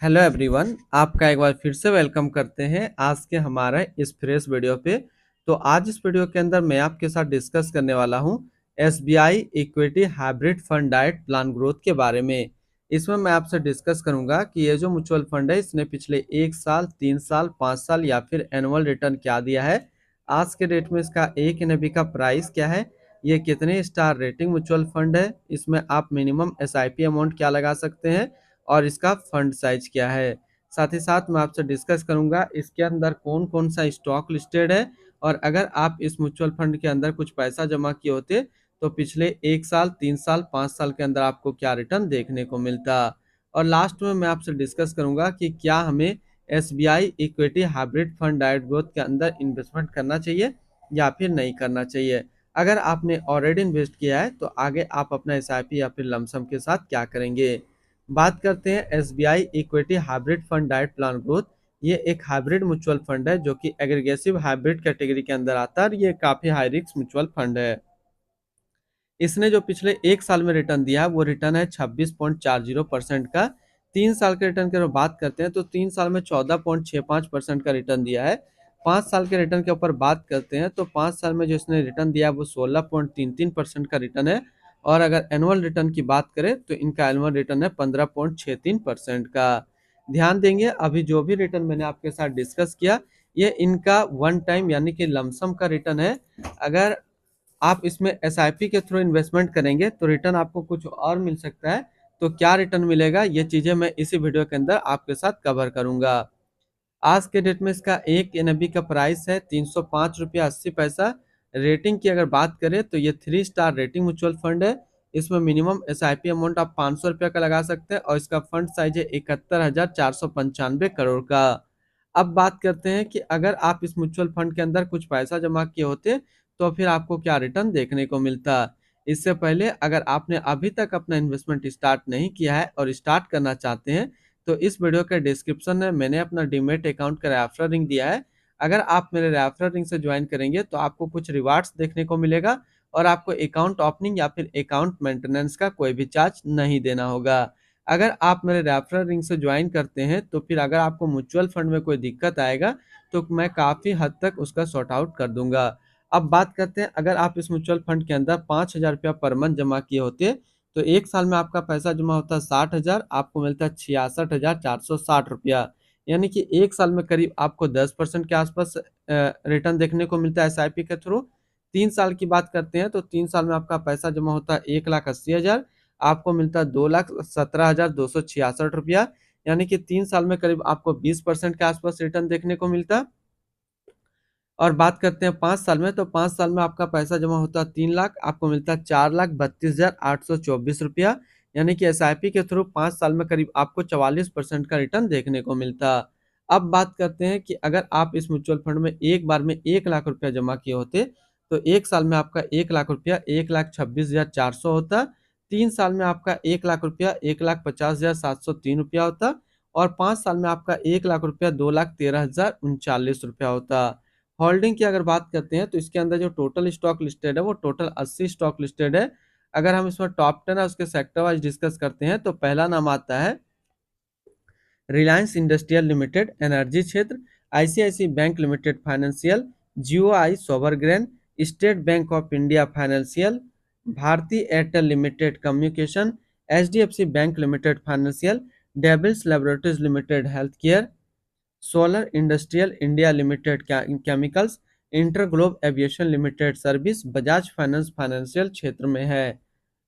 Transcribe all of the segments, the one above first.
Hello everyone, आपका एक बार फिर से वेलकम करते हैं आज के हमारे इस फ्रेश वीडियो पे। तो आज इस वीडियो के अंदर मैं आपके साथ डिस्कस करने वाला हूं SBI equity hybrid fund diet plan growth के बारे में। इसमें मैं आपसे डिस्कस करूंगा कि ये जो म्यूचुअल फंड है इसने पिछले 1 साल, 3 साल, 5 साल या फिर एनुअल रिटर्न क्या दिया है। आज के डेट में इसका एक एनएबी का प्राइस क्या है, ये कितने स्टार रेटिंग म्यूचुअल फंड है, इसमें आप मिनिमम एसआईपी अमाउंट क्या लगा सकते हैं और इसका फंड साइज क्या है। साथ ही साथ मैं आपसे डिस्कस करूंगा इसके अंदर कौन कौन सा स्टॉक लिस्टेड है, और अगर आप इस म्यूचुअल फंड के अंदर कुछ पैसा जमा किए होते तो पिछले 1 साल, 3 साल, 5 साल के अंदर आपको क्या रिटर्न देखने को मिलता। और लास्ट में मैं आपसे डिस्कस करूंगा कि क्या हमें एसबीआई इक्विटी हाइब्रिड फंड डाइट ग्रोथ के अंदर इन्वेस्टमेंट करना चाहिए या फिर नहीं करना चाहिए। अगर आपने ऑलरेडी इन्वेस्ट किया है तो आगे आप अपना एसआईपी या फिर लमसम के साथ क्या करेंगे। बात करते हैं SBI equity hybrid fund diet plan growth. ये एक हाइब्रिड म्यूचुअल फंड है जो कि एग्रीगेसिव हाइब्रिड कैटेगरी के अंदर आता है और ये काफी हाई रिस्क म्यूचुअल फंड है। इसने जो पिछले 1 साल में रिटर्न दिया है वो रिटर्न है 26.40% का। 3 साल के रिटर्न की अगर बात करते हैं तो 3 साल में 14.65% का रिटर्न दिया है। 5 साल के रिटर्न के ऊपर बात करते हैं तो 5 साल में जो इसने रिटर्न दिया है वो 16.33% का रिटर्न है। और अगर एनुअल रिटर्न की बात करें तो इनका एनुअल रिटर्न है 15.63% का। ध्यान देंगे अभी जो भी रिटर्न मैंने आपके साथ डिस्कस किया ये इनका वन टाइम यानी कि लमसम का रिटर्न है। अगर आप इसमें एसआईपी के थ्रू इन्वेस्टमेंट करेंगे तो रिटर्न आपको कुछ और मिल सकता है। तो क्या रिटर्न मिलेगा ये चीजें मैं इसी वीडियो के अंदर आपके साथ कवर करूंगा। आज के डेट में इसका एक एनएबी का प्राइस है 305 रुपया 80 पैसा। रेटिंग की अगर बात करें तो ये 3 स्टार रेटिंग म्यूचुअल फंड है। इसमें मिनिमम एसआईपी अमाउंट आप 500 रुपया का लगा सकते हैं और इसका फंड साइज है 71,495 करोड़ का। अब बात करते हैं कि अगर आप इस म्यूचुअल फंड के अंदर कुछ पैसा जमा किए होते तो फिर आपको क्या रिटर्न देखने को मिलता। इससे पहले अगर आपने अभी तक अपना इन्वेस्टमेंट स्टार्ट नहीं किया है और स्टार्ट करना चाहते हैं तो इस वीडियो के डिस्क्रिप्शन में मैंने अपना डीमेट अकाउंट का रेफरल लिंक दिया है। अगर आप मेरे रेफरल लिंक से ज्वाइन करेंगे तो आपको कुछ रिवार्ड्स देखने को मिलेगा और आपको अकाउंट ओपनिंग या फिर अकाउंट मेंटेनेंस का कोई भी चार्ज नहीं देना होगा। अगर आप मेरे रेफरल लिंक से ज्वाइन करते हैं तो फिर अगर आपको म्यूचुअल फंड में कोई दिक्कत आएगा तो मैं काफ़ी हद तक उसका सॉर्ट आउट कर दूंगा। अब बात करते हैं अगर आप इस म्यूचुअल फंड के अंदर 5,000 रुपया पर मंथ जमा किए होते तो 1 साल में आपका पैसा जमा होता है 60,000, आपको मिलता है 66,460 रुपया। यानी कि 1 साल में करीब आपको 10% के आसपास रिटर्न देखने को मिलता है एसआईपी के थ्रू। 3 साल की बात करते हैं तो 3 साल में आपका पैसा जमा होता है 1,80,000, आपको मिलता है 2,17,266 रुपया। यानी कि 3 साल में करीब आपको 20% के आसपास रिटर्न देखने को मिलता है। और बात करते हैं 5 साल में तो 5 साल में आपका पैसा जमा होता है 3 लाख, आपको मिलता है 4,32,824 रुपया। यानी कि एसआईपी के थ्रू 5 साल में करीब आपको 44% का रिटर्न देखने को मिलता। अब बात करते हैं कि अगर आप इस म्यूचुअल फंड में एक बार में 1 लाख रुपया जमा किए होते तो 1 साल में आपका 1 लाख रुपया 1,26,400 होता। 3 साल में आपका 1 लाख रुपया 1,50,703 रुपया होता। और 5 साल में आपका 1 लाख रुपया 2,13,039 रुपया होता। होल्डिंग की अगर बात करते हैं तो इसके अंदर जो टोटल स्टॉक लिस्टेड है वो टोटल 80 स्टॉक लिस्टेड है। अगर हम इसमें टॉप 10 है उसके सेक्टर वाइज डिस्कस करते हैं तो पहला नाम आता है रिलायंस इंडस्ट्रियल लिमिटेड एनर्जी क्षेत्र, ICIC bank limited financial, Jio आई सोवरग्रेन, State Bank of India financial, Bharti Airtel limited communication, HDFC bank limited financial, Divi's laboratories limited health care, Solar industrial India limited chemicals, Inter Globe Aviation limited service, Bajaj finance financial क्षेत्र में है।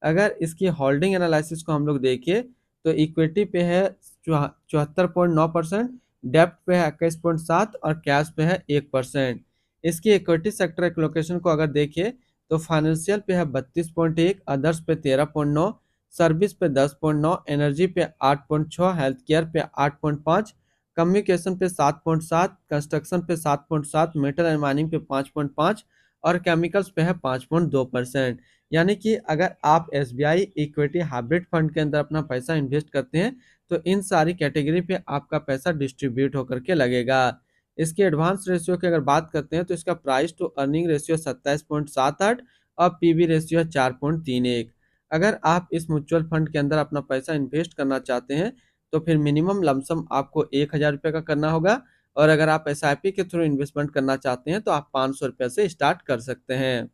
अगर इसकी holding analysis को हम लोग देखिए तो इक्विटी पे है 74.9%, डेप्ट पे है 21.7 और कैश पे है 1%। इसकी इक्विटी सेक्टर एलोकेशन को अगर देखिए तो फाइनेंशियल पे है 32.1, अदर्स पे 13.9, सर्विस पे 10.9, एनर्जी पे 8.6, हेल्थ केयर पे 8.5, कम्युनिकेशन पे 7.7, कंस्ट्रक्शन पे 7.7, मेटल एंड माइनिंग पे 5.5 और केमिकल्स पे है 5.2%। यानी कि अगर आप एसबीआई इक्विटी हाइब्रिड फंड के अंदर अपना पैसा इन्वेस्ट करते हैं तो इन सारी कैटेगरी पे आपका पैसा डिस्ट्रीब्यूट होकर के लगेगा। इसके एडवांस रेशियो की अगर बात करते हैं तो इसका प्राइस टू अर्निंग रेशियो 27.78 और पीबी रेशियो है 4.31। अगर आप इस म्यूचुअल फंड के अंदर अपना पैसा इन्वेस्ट करना चाहते हैं तो फिर मिनिमम लमसम आपको 1000 रुपये का करना होगा। और अगर आप एसआईपी के थ्रू इन्वेस्टमेंट करना चाहते हैं तो आप 500 रुपये से स्टार्ट कर सकते हैं।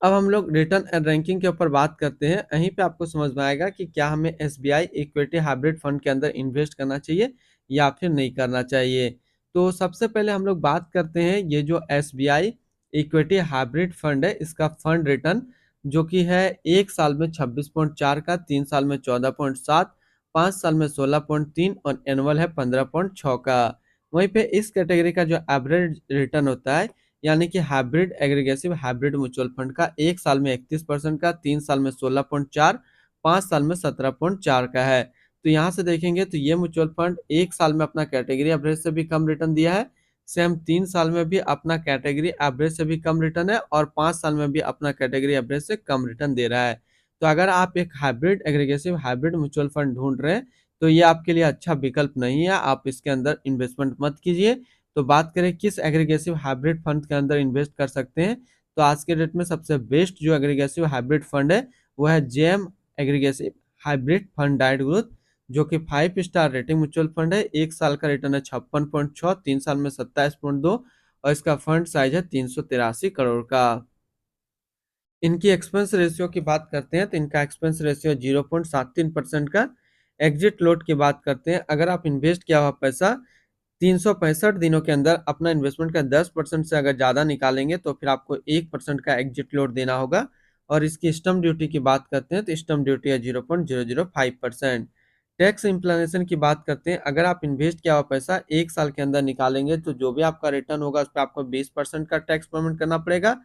अब हम लोग रिटर्न एंड रैंकिंग के ऊपर बात करते हैं। यहीं पे आपको समझ में आएगा कि क्या हमें एसबीआई इक्विटी हाइब्रिड फंड के अंदर इन्वेस्ट करना चाहिए या फिर नहीं करना चाहिए। तो सबसे पहले हम लोग बात करते हैं ये जो एसबीआई इक्विटी हाइब्रिड फंड है, इसका फंड रिटर्न जो कि है 1 साल में 26.4 का, 3 साल में 14.7, 5 साल में 16.3 और एनुअल है 15.6 का। वहीं पे इस कैटेगरी का जो एवरेज रिटर्न होता है यानी कि हाइब्रिड एग्रीगेसिव हाइब्रिड म्यूचुअल फंड का 1 साल में 31% का, 3 साल में 16.4, 5 साल में 17.4 का है। तो यहाँ से देखेंगे तो ये म्यूचुअल फंड 1 साल में अपना कैटेगरी एवरेज से भी कम रिटर्न दिया है। सेम 3 साल में भी अपना कैटेगरी एवरेज से भी कम रिटर्न है और 5 साल में भी अपना कैटेगरी एवरेज से कम रिटर्न दे रहा है। तो अगर आप एक हाइब्रिड एग्रीगेसिव हाइब्रिड म्यूचुअल फंड ढूंढ रहे हैं तो ये आपके लिए अच्छा विकल्प नहीं है, आप इसके अंदर इन्वेस्टमेंट मत कीजिए। तो बात करें किस एग्रीगेसिव हाइब्रिड फंड के अंदर इन्वेस्ट कर सकते हैं, तो आज के डेट में सबसे बेस्ट जो एग्रीगेसिव हाइब्रिड फंड है वो है जेएम एग्रीगेसिव हाइब्रिड फंड डाइट ग्रोथ, जो कि 5 स्टार रेटिंग म्यूचुअल फंड है। 1 साल का रिटर्न है 56.6, 3 साल में 27.2 और इसका फंड साइज है 383 करोड़ का। इनकी एक्सपेंस रेशियो की बात करते हैं तो इनका एक्सपेंस रेशियो 0.73% का। एग्जिट लोड की बात करते हैं, अगर आप इन्वेस्ट किया हुआ पैसा 365 दिनों के अंदर अपना इन्वेस्टमेंट का 10% से अगर ज़्यादा निकालेंगे तो फिर आपको 1% का एग्जिट लोड देना होगा। और इसकी स्टम्प ड्यूटी की बात करते हैं तो स्टम्प ड्यूटी है 0.005%। टैक्स इम्प्लानेशन की बात करते हैं, अगर आप इन्वेस्ट किया हुआ पैसा 1 साल के अंदर निकालेंगे तो जो भी आपका रिटर्न होगा उस पर आपको 20% का टैक्स पेमेंट करना पड़ेगा।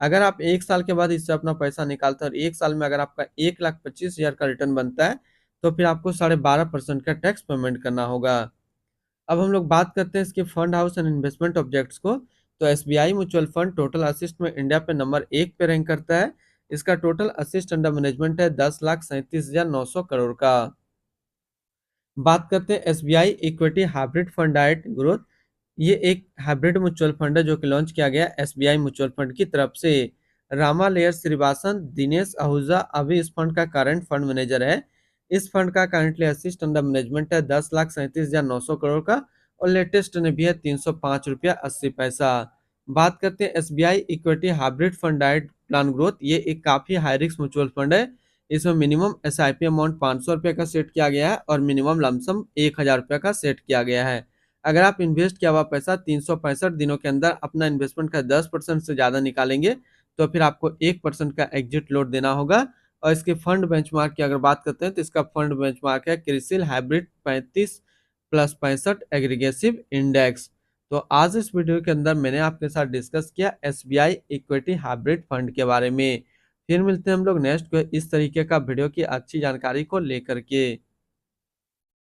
अगर आप 1 साल के बाद इससे अपना पैसा निकालते हैं और 1 साल में अगर आपका 1,25,000 का रिटर्न बनता है तो फिर आपको 12.5% का टैक्स पेमेंट करना होगा। अब हम लोग बात करते हैं इसके fund house and investment objects को। तो SBI mutual fund total assist में इंडिया पे नंबर 1 पे रैंक करता है। इसका टोटल असिस्ट अंडर मैनेजमेंट है 10,37,900 करोड़ का। बात करते हैं एसबीआई इक्विटी हाइब्रिड फंड डाइट ग्रोथ। ये एक हाइब्रिड म्यूचुअल फंड है जो कि लॉन्च किया गया एसबीआई म्यूचुअल फंड की तरफ से। रामा लेयर श्रीवासन, दिनेश आहूजा अभी इस फंड का करंट फंड मैनेजर है। इस फंड का करंटली असिस्ट अंडर मैनेजमेंट है 10,37,900 करोड़ का और लेटेस्ट ने भी है 305 रुपया 80 पैसा। बात करते हैं SBI equity hybrid fund diet plan growth. ये एक काफी हाई रिस्क म्यूचुअल फंड है। इसमें मिनिमम एसआईपी अमाउंट 500 रुपये का सेट किया गया है और मिनिमम लमसम 1000 रुपये का सेट किया गया है। अगर आप इन्वेस्ट किया हुआ पैसा 365 दिनों के अंदर अपना इन्वेस्टमेंट का 10% से ज़्यादा निकालेंगे तो फिर आपको 1% का एग्जिट लोड देना होगा। और इसके फंड बेंचमार्क की अगर बात करते हैं तो इसका फंड बेंचमार्क है क्रिसिल हाइब्रिड 35+65 एग्रीगेसिव इंडेक्स। तो आज इस वीडियो के अंदर मैंने आपके साथ डिस्कस किया एसबीआई इक्विटी हाइब्रिड फंड के बारे में। फिर मिलते हैं हम लोग नेक्स्ट इस तरीके का वीडियो की अच्छी जानकारी को लेकर के।